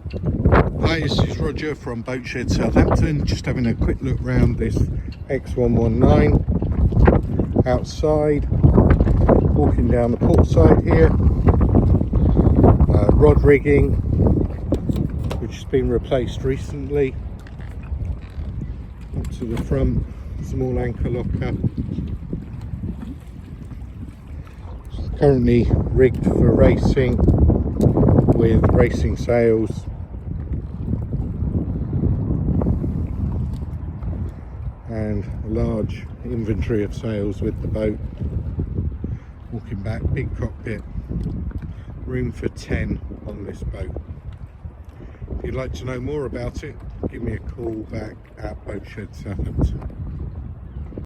Hi, this is Roger from Boatshed, Southampton. Just having a quick look round this X119 outside. Walking down the port side here. Rod rigging, which has been replaced recently. Up to the front, small anchor locker. Currently rigged for racing with racing sails. And a large inventory of sails with the boat. Walking back, big cockpit, room for 10 on this boat. If you'd like to know more about it, give me a call back at Boatshed Southampton.